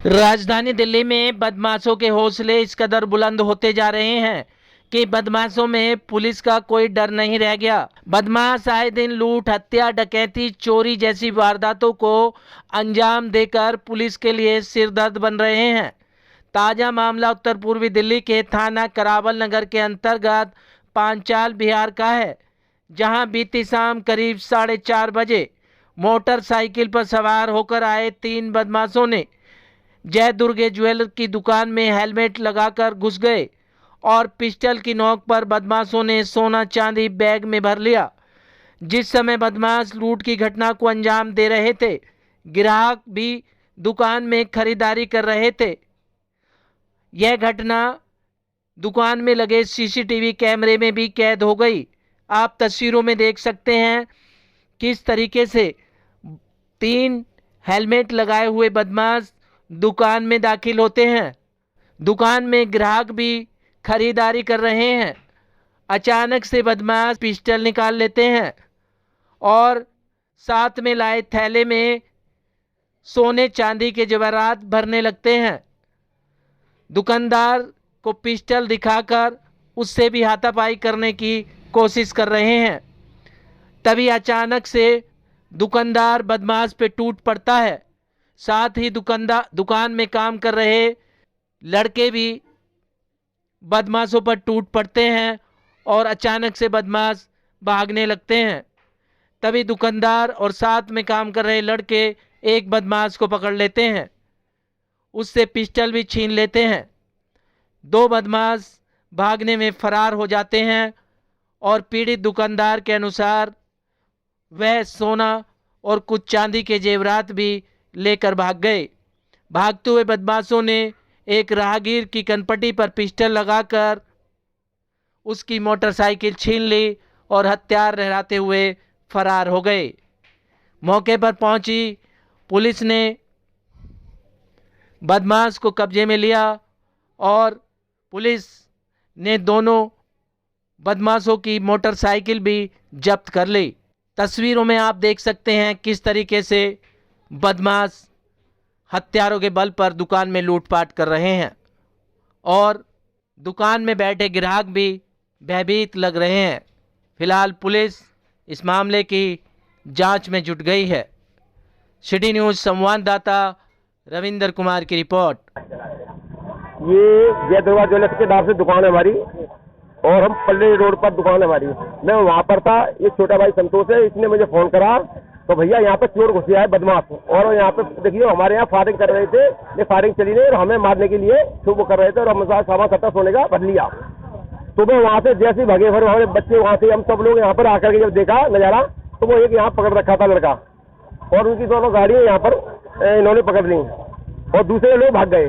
राजधानी दिल्ली में बदमाशों के हौसले इस कदर बुलंद होते जा रहे हैं कि बदमाशों में पुलिस का कोई डर नहीं रह गया। बदमाश आए दिन लूट, हत्या, डकैती, चोरी जैसी वारदातों को अंजाम देकर पुलिस के लिए सिरदर्द बन रहे हैं। ताजा मामला उत्तर पूर्वी दिल्ली के थाना करावल नगर के अंतर्गत पांचाल बिहार का है, जहां बीती शाम करीब 4:30 बजे मोटरसाइकिल पर सवार होकर आए 3 बदमाशों ने जय दुर्गे ज्वेलर की दुकान में हेलमेट लगाकर घुस गए और पिस्टल की नोक पर बदमाशों ने सोना चांदी बैग में भर लिया। जिस समय बदमाश लूट की घटना को अंजाम दे रहे थे, ग्राहक भी दुकान में खरीदारी कर रहे थे। यह घटना दुकान में लगे सीसीटीवी कैमरे में भी कैद हो गई। आप तस्वीरों में देख सकते हैं किस तरीके से 3 हेलमेट लगाए हुए बदमाश दुकान में दाखिल होते हैं। दुकान में ग्राहक भी खरीदारी कर रहे हैं। अचानक से बदमाश पिस्टल निकाल लेते हैं और साथ में लाए थैले में सोने चांदी के जेवरात भरने लगते हैं। दुकानदार को पिस्टल दिखाकर उससे भी हाथापाई करने की कोशिश कर रहे हैं। तभी अचानक से दुकानदार बदमाश पे टूट पड़ता है। साथ ही दुकान में काम कर रहे लड़के भी बदमाशों पर टूट पड़ते हैं और अचानक से बदमाश भागने लगते हैं। तभी दुकानदार और साथ में काम कर रहे लड़के एक बदमाश को पकड़ लेते हैं, उससे पिस्टल भी छीन लेते हैं। 2 बदमाश भागने में फरार हो जाते हैं और पीड़ित दुकानदार के अनुसार वह सोना और कुछ चांदी के जेवरात भी लेकर भाग गए। भागते हुए बदमाशों ने एक राहगीर की कनपटी पर पिस्टल लगाकर उसकी मोटरसाइकिल छीन ली और हथियार लहराते हुए फरार हो गए। मौके पर पहुंची पुलिस ने बदमाश को कब्जे में लिया और पुलिस ने दोनों बदमाशों की मोटरसाइकिल भी जब्त कर ली। तस्वीरों में आप देख सकते हैं किस तरीके से बदमाश हथियारों के बल पर दुकान में लूटपाट कर रहे हैं और दुकान में बैठे ग्राहक भी भयभीत लग रहे हैं। फिलहाल पुलिस इस मामले की जांच में जुट गई है। सिटी न्यूज़ संवाददाता रविंदर कुमार की रिपोर्ट। ये जय दुर्गा ज्वेलर्स के नाम से दुकान है हमारी और हम पल्ले रोड पर दुकान है हमारी। मैं वहाँ पर था, ये छोटा भाई संतोष है, इसने मुझे फोन करा तो भैया यहाँ पे चोर घुस गया है बदमाश, और यहाँ पे देखिए हमारे यहाँ फायरिंग कर रहे थे। ये फायरिंग चली नहीं और हमें मारने के लिए शुभ कर रहे थे और हम सामान सट्टा सोने का भर लिया। तो मैं वहाँ से जैसे भागे, फिर हमारे बच्चे वहाँ से हम सब लोग यहाँ पर आकर के जब देखा नज़ारा तो वो एक यहाँ पकड़ रखा था लड़का और उनकी दोनों गाड़ियाँ यहाँ पर इन्होंने पकड़ ली और दूसरे लोग भाग गए।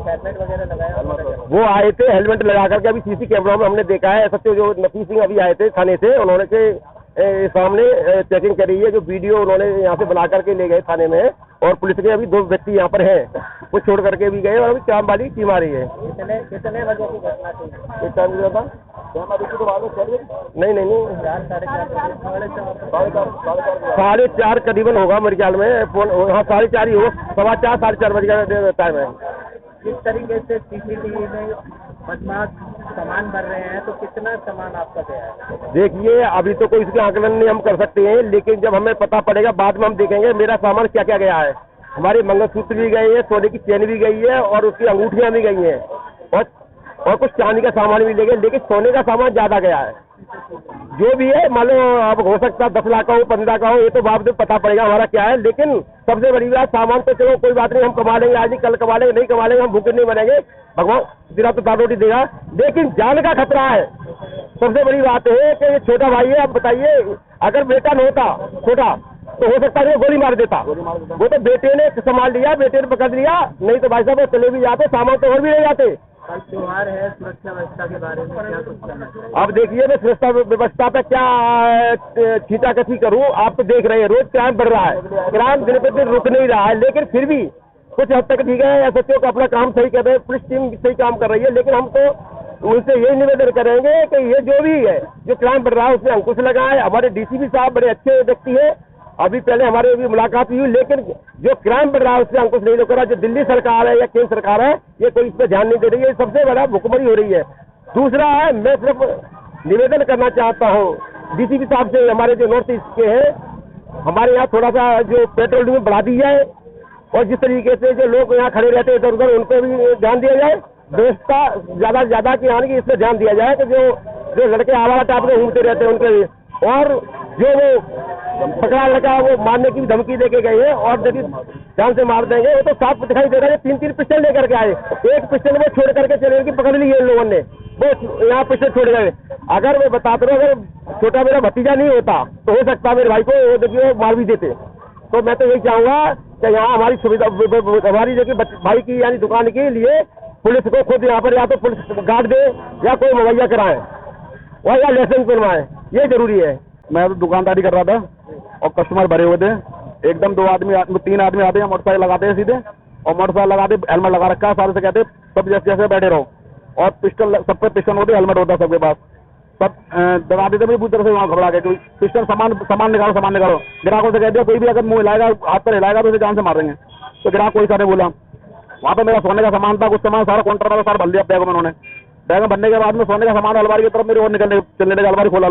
हेलमेट वगैरह लगाया वो आए थे हेलमेट लगा करके, अभी सीसी कैमरा में हमने देखा है। सत्य जो नफी सिंह अभी आए थे थाने से, उन्होंने के सामने चेकिंग करी है, जो वीडियो उन्होंने यहाँ से बना करके ले गए थाने में और पुलिस के अभी 2 व्यक्ति यहाँ पर हैं, वो छोड़ करके भी गए और अभी काम वाली टीम आ रही है। कितने बजे की घटना थी? नहीं 4:30 करीबन होगा मेरे ख्याल में। हाँ 4:30 ही होगा, 4:15 4:30 बजे का टाइम है। किस तरीके से सीसीटीवी में बदमाश सामान भर रहे हैं, तो कितना सामान आपका गया है? देखिए अभी तो कोई इसके आकलन नहीं हम कर सकते हैं, लेकिन जब हमें पता पड़ेगा बाद में हम देखेंगे मेरा सामान क्या क्या गया है। हमारे मंगलसूत्र भी गए हैं, सोने की चेन भी गई है और उसकी अंगूठियां भी गई हैं और कुछ चांदी का सामान भी ले गए, लेकिन सोने का सामान ज्यादा गया है। जो भी है मान लो अब हो सकता है 10 लाख का हो, 15 का हो, ये तो बाद में पता पड़ेगा हमारा क्या है। लेकिन सबसे बड़ी बात सामान तो चलो कोई बात नहीं, हम कमा लेंगे, आज ही कल कमा लेंगे, नहीं कमा लेंगे, हम भूखे नहीं मरेंगे, भगवान तेरा तो दाल रोटी देगा, लेकिन जान का खतरा है। सबसे बड़ी बात है कि ये छोटा भाई है, अब बताइए अगर बेटा न होता छोटा तो हो सकता है गोली मार देता। वो तो बेटे ने संभाल लिया, बेटे ने पकड़ लिया, नहीं तो भाई साहब चले भी जाते, सामान तो और भी ले जाते। कल त्योहार है, सुरक्षा व्यवस्था के बारे में क्या कुछ कहना चाहिए? अब देखिए मैं सुरक्षा व्यवस्था पे क्या खींचाकची करूं, आप तो देख रहे हैं रोज क्राइम बढ़ रहा है, क्राइम दिन पे दिन रुक नहीं रहा है, लेकिन फिर भी कुछ हद तक ठीक है, एसएचओ का अपना काम सही कर रहे हैं, पुलिस टीम सही काम कर रही है, लेकिन हम तो उनसे यही निवेदन करेंगे कि ये जो भी है जो क्राइम बढ़ रहा है उसमें अंकुश लगाए। हमारे डीसीपी साहब बड़े अच्छे व्यक्ति है, अभी पहले हमारे भी मुलाकात हुई, लेकिन जो क्राइम बढ़ रहा है उससे अंकुश नहीं कर रहा। जो दिल्ली सरकार है या केंद्र सरकार है ये कोई इस पर ध्यान नहीं दे रही है, ये सबसे बड़ा भुखमरी हो रही है। दूसरा है, मैं सिर्फ निवेदन करना चाहता हूँ डीसीपी साहब से, हमारे जो नॉर्थ ईस्ट के हैं, हमारे यहाँ थोड़ा सा जो पेट्रोलिंग बढ़ा दी जाए और जिस तरीके से जो लोग यहाँ खड़े रहते हैं इधर उधर उन पर भी ध्यान दिया जाए, व्यवस्था ज्यादा से ज्यादा की आने की इस पर ध्यान दिया जाए कि जो लड़के आवारा टाइप में घूमते रहते हैं उनके, और जो वो पकड़ा लड़का वो मारने की धमकी देके गए हैं और यदि जान से मार देंगे, वो तो साफ दिखाई दे रहा है। 3-3 पिस्टल लेकर के आए, एक पिस्टल वो छोड़ करके चले कि पकड़ लिए इन लोगों ने, वो यहाँ पिस्टल छोड़ गए। अगर मैं बताता हूँ, अगर छोटा मेरा भतीजा नहीं होता तो हो सकता मेरे भाई को वो देखिए मार भी देते। तो मैं तो यही चाहूंगा कि यहाँ हमारी सुविधा, हमारी जो कि भाई की यानी दुकान के लिए पुलिस को खुद यहाँ पर या तो पुलिस गार्ड दे या कोई मुहैया कराए और या लाइसेंस बनवाए, ये जरूरी है। मैं तो दुकानदारी कर रहा था और कस्टमर भरे हुए थे, एकदम 3 आदमी आते हैं, मोटरसाइकिल लगाते हैं सीधे और मोटरसाइकिल लगाते, हेलमेट लगा रखा है, सारे से कहते सब जैसे बैठे रहो और पिस्टल, सब पे पिस्टल होते, हेलमेट होता है सबके पास, सब दबा देते पूरी तरह से वहाँ घबरा गए। पिस्टल सामान निकालो। ग्राहकों से कह दिया कोई भी अगर मुंह हिलाएगा, हाथ पर हिलाएगा तो उसे जान से मारेंगे। तो ग्राहक कोई सा नहीं बोला। वहाँ पे मेरा सोने का सामान था, कुछ सामान सारा काउंटर में सारा भर लिया बैग में उन्होंने। बैग में भरने के बाद में सोने का सामान अलमारी की तरफ मेरे और चलने लगे, अलमारी खोल। मैं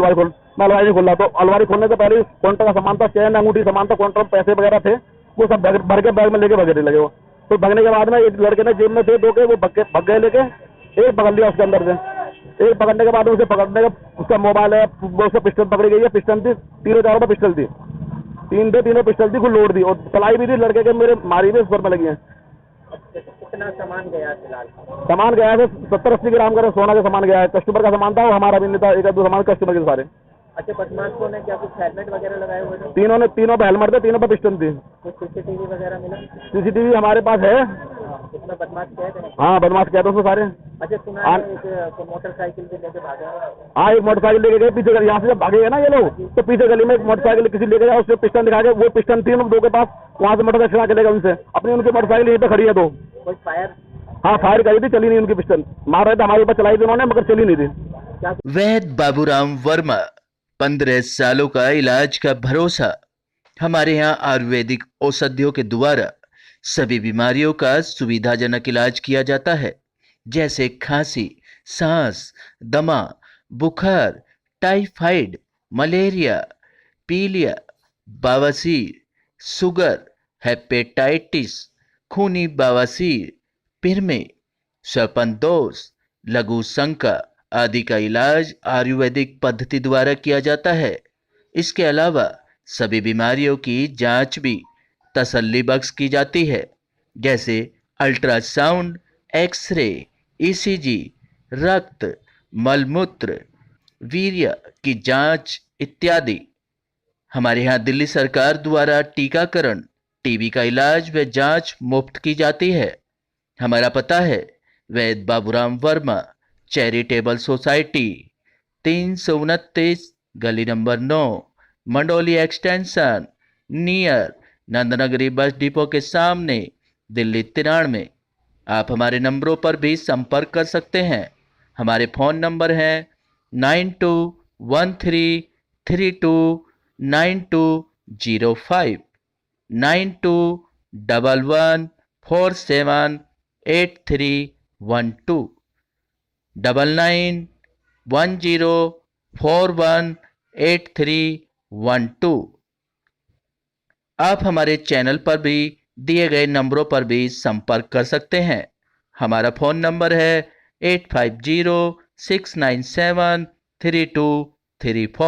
अलमारी नहीं खोला, तो अलमारी खोलने से पहले काउंटर का सामान था, चैन अंगूठी सामान था, काउंटर में पैसे वगैरह थे, वो सब भर के बैग में लेके भगने लगे वो। तो भगने के बाद में एक लड़के ने जेब में थे 2 के, वो भग गए लेके, एक पकड़ लिया उसके अंदर से। एक पकड़ने के बाद उसे पकड़ने का उसका मोबाइल है, वो उसका पिस्टल पकड़ी गई है, पिस्टल थी 3-4 पिस्टल थी, 3 पिस्टल थी, कुछ लोड दी और चलाई भी थी। लड़के के मेरे मारी भी उस पर में लगी है। कितना सामान गया फिलहाल? सामान गया है 70-80 ग्राम का सोना का सामान गया है। कस्टमर का सामान था, वो हमारा भी नहीं था, 1-2 सामान कस्टमर के सारे। अच्छा, बदमाशों ने क्या कुछ हेलमेट वगैरह लगाए हुए थे? तीनों पे हेलमेट थे, तीनों पे पिस्टल थी। कुछ सीसीटीवी वगैरह मिला? सीसीटीवी हमारे पास है। कितना बदमाश कैद है? हाँ, बदमाश कैद है उसमें सारे। अच्छा, सुना है एक मोटरसाइकिल भी लेके भागे? हाँ, एक मोटरसाइकिल लेके गए पीछे, यहाँ से जब भागे ना ये लोग, तो पीछे गली में एक मोटरसाइकिल किसी लेके गया, उससे पिस्टल दिखा के, वो पिस्टल थी 2 के पास, वहाँ से मोटरसाइकिल छुड़ा के लेगा उनसे अपनी, उनकी मोटरसाइकिल यहीं पे खड़ी है। तो कोई फायर? हाँ, फायर करी थी, चली नहीं उनकी पिस्टल, मार रहे थे हमारे ऊपर, चलाई थी उन्होंने मगर चली नहीं थी। वैद्य बाबूराम वर्मा, 15 सालों का इलाज का भरोसा। हमारे यहाँ आयुर्वेदिक औषधियों के द्वारा सभी बीमारियों का सुविधाजनक इलाज किया जाता है, जैसे खांसी, सांस, दमा, बुखार, टाइफाइड, मलेरिया, पीलिया, बवासीर, शुगर, हेपेटाइटिस, खूनी बवासीर, पिरमे, सर्पदोष, लघु शंका आदि का इलाज आयुर्वेदिक पद्धति द्वारा किया जाता है। इसके अलावा सभी बीमारियों की जांच भी तसल्ली बख्श की जाती है, जैसे अल्ट्रासाउंड, एक्सरे, ईसीजी, रक्त, मलमूत्र, वीर्य की जांच इत्यादि। हमारे यहाँ दिल्ली सरकार द्वारा टीकाकरण, टीबी का इलाज व जांच मुफ्त की जाती है। हमारा पता है वैद्य बाबूराम वर्मा, चैरिटेबल सोसाइटी, 329 गली number 9, Mandoli extension, near Nand Nagri bus depot के सामने, दिल्ली 93। आप हमारे नंबरों पर भी संपर्क कर सकते हैं। हमारे फ़ोन नंबर हैं 9213329205, 9211478312, 9910418312। आप हमारे चैनल पर भी दिए गए नंबरों पर भी संपर्क कर सकते हैं। हमारा फ़ोन नंबर है 8506973234।